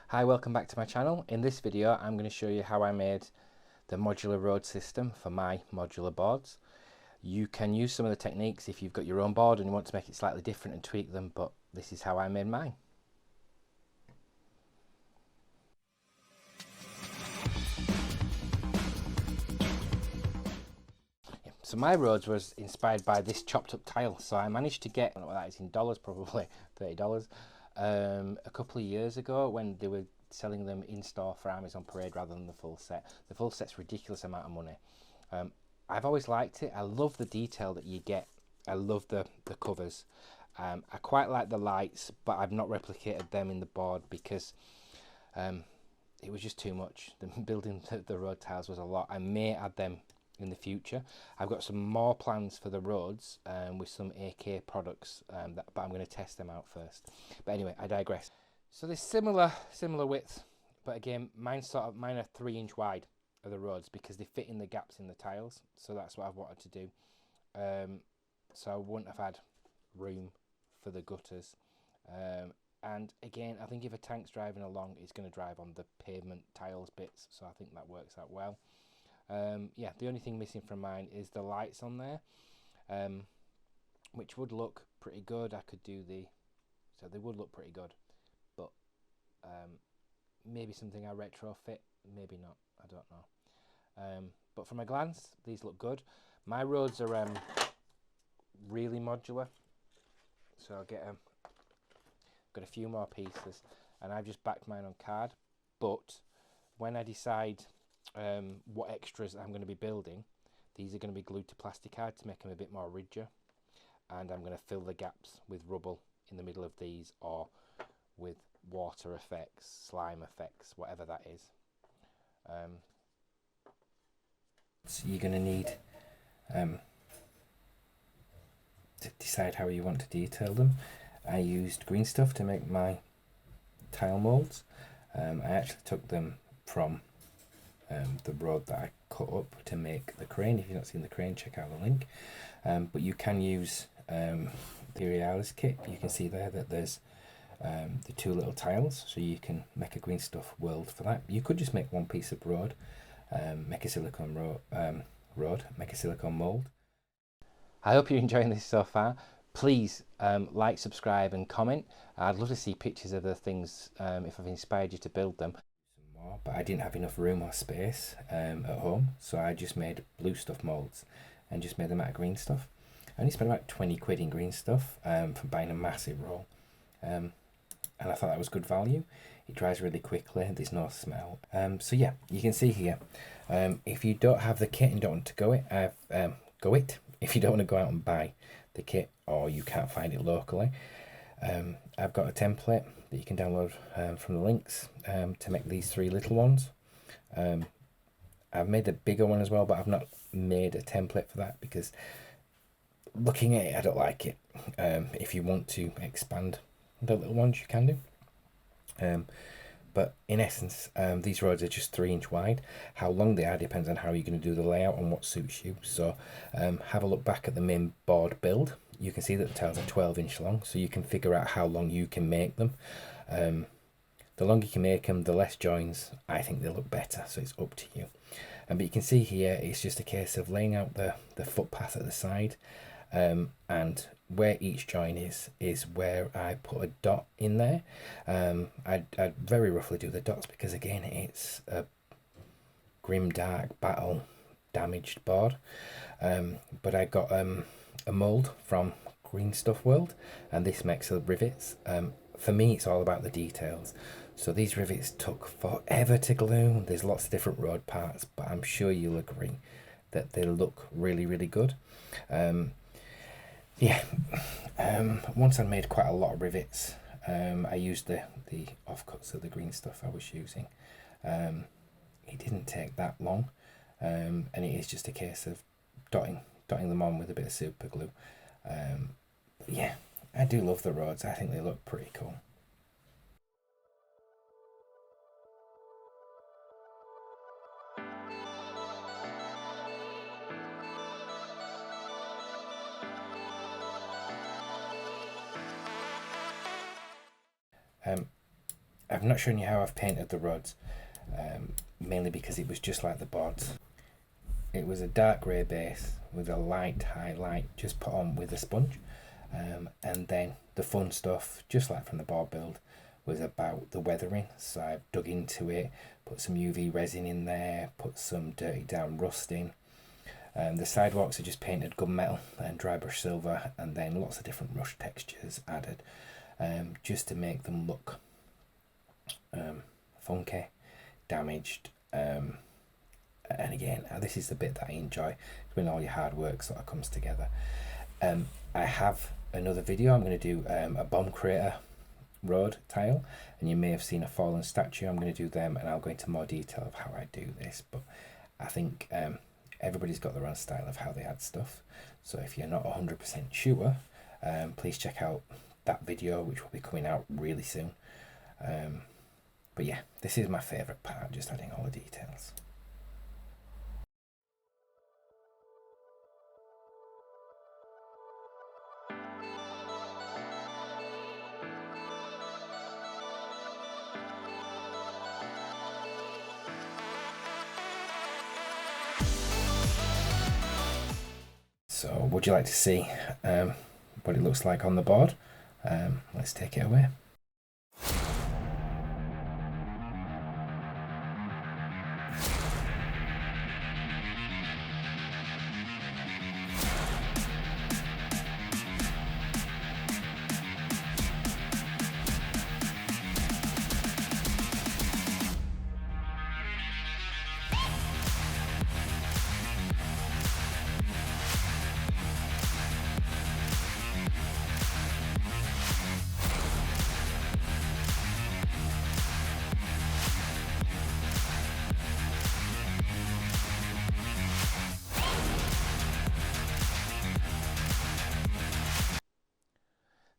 Hi, welcome back to my channel. In this video I'm going to show you how I made the modular road system for my modular boards. You can use some of the techniques if you've got your own board and you want to make it slightly different and tweak them, but this is how I made mine. So my roads was inspired by this chopped up tile, so I managed to get, I don't know what that is in dollars, probably $30, a couple of years ago when they were selling them in store for Amazon Parade rather than the full set. The full set's a ridiculous amount of money. I've always liked it. I love the detail that you get. I love the covers. I quite like the lights, but I've not replicated them in the board because it was just too much. Building the road tiles was a lot. I may add them in the future. I've got some more plans for the roads with some AK products, but I'm going to test them out first. But anyway, I digress. So there's similar width, but again, mine are 3-inch wide of the roads because they fit in the gaps in the tiles. So that's what I've wanted to do. So I wouldn't have had room for the gutters. And again, I think if a tank's driving along, it's going to drive on the pavement tiles bits. So I think that works out well. Yeah, the only thing missing from mine is the lights on there, which would look pretty good. I could do so they would look pretty good, but maybe something I retrofit, maybe not, I don't know. But from a glance, these look good. My roads are really modular, so I'll got a few more pieces, and I've just backed mine on card. But when I decide what extras I'm going to be building, these are going to be glued to plastic card to make them a bit more rigid, and I'm going to fill the gaps with rubble in the middle of these, or with water effects, slime effects, whatever that is. So you're going to need to decide how you want to detail them. I used green stuff to make my tile molds. I actually took them from the road that I cut up to make the crane. If you've not seen the crane, check out the link. But you can use the imperial kit. You can see there that there's the 2 little tiles, so you can make a green stuff world for that. You could just make one piece of road, make a silicone make a silicone mold. I hope you're enjoying this so far. Please like, subscribe and comment. I'd love to see pictures of the things if I've inspired you to build them. But I didn't have enough room or space at home, so I just made blue stuff molds and just made them out of green stuff. I only spent about 20 quid in green stuff for buying a massive roll, and I thought that was good value. It dries really quickly, there's no smell. So yeah, you can see here, if you don't have the kit and don't want to if you don't want to go out and buy the kit, or you can't find it locally, I've got a template that you can download from the links to make these 3 little ones. I've made a bigger one as well, but I've not made a template for that because looking at it, I don't like it. If you want to expand the little ones, you can do. But in essence, these roads are just 3-inch wide. How long they are depends on how you're going to do the layout and what suits you. So have a look back at the main board build. You can see that the tiles are 12-inch long, so you can figure out how long you can make them. The longer you can make them, the less joins. I think they look better, so it's up to you. But you can see here, it's just a case of laying out the footpath at the side, and where each join is where I put a dot in there. I'd very roughly do the dots because again, it's a grim, dark, battle damaged board. But I got a mold from Green Stuff World, and this makes the rivets. For me, it's all about the details. So these rivets took forever to glue. There's lots of different road parts, but I'm sure you'll agree that they look really, really good. Yeah, once I made quite a lot of rivets, I used the offcuts of the green stuff I was using. It didn't take that long, and it is just a case of dotting them on with a bit of super glue. Yeah, I do love the roads. I think they look pretty cool. I've not shown you how I've painted the rods, mainly because it was just like the boards. It was a dark grey base with a light highlight just put on with a sponge, and then the fun stuff, just like from the board build, was about the weathering. So I've dug into it, put some UV resin in there, put some dirty down rust in. The sidewalks are just painted gunmetal and dry brush silver, and then lots of different rush textures added, just to make them look funky, damaged. And again, this is the bit that I enjoy, when all your hard work sort of comes together. I have another video. I'm going to do a bomb crater road tile, and you may have seen a fallen statue. I'm going to do them, and I'll go into more detail of how I do this, but I think everybody's got their own style of how they add stuff. So if you're not 100% sure, please check out that video, which will be coming out really soon. But yeah, this is my favourite part, just adding all the details. So would you like to see what it looks like on the board? Let's take it away.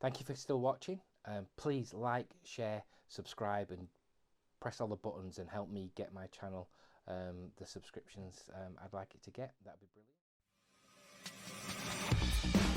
Thank you for still watching. Please like, share, subscribe, and press all the buttons and help me get my channel the subscriptions I'd like it to get. That'd be brilliant.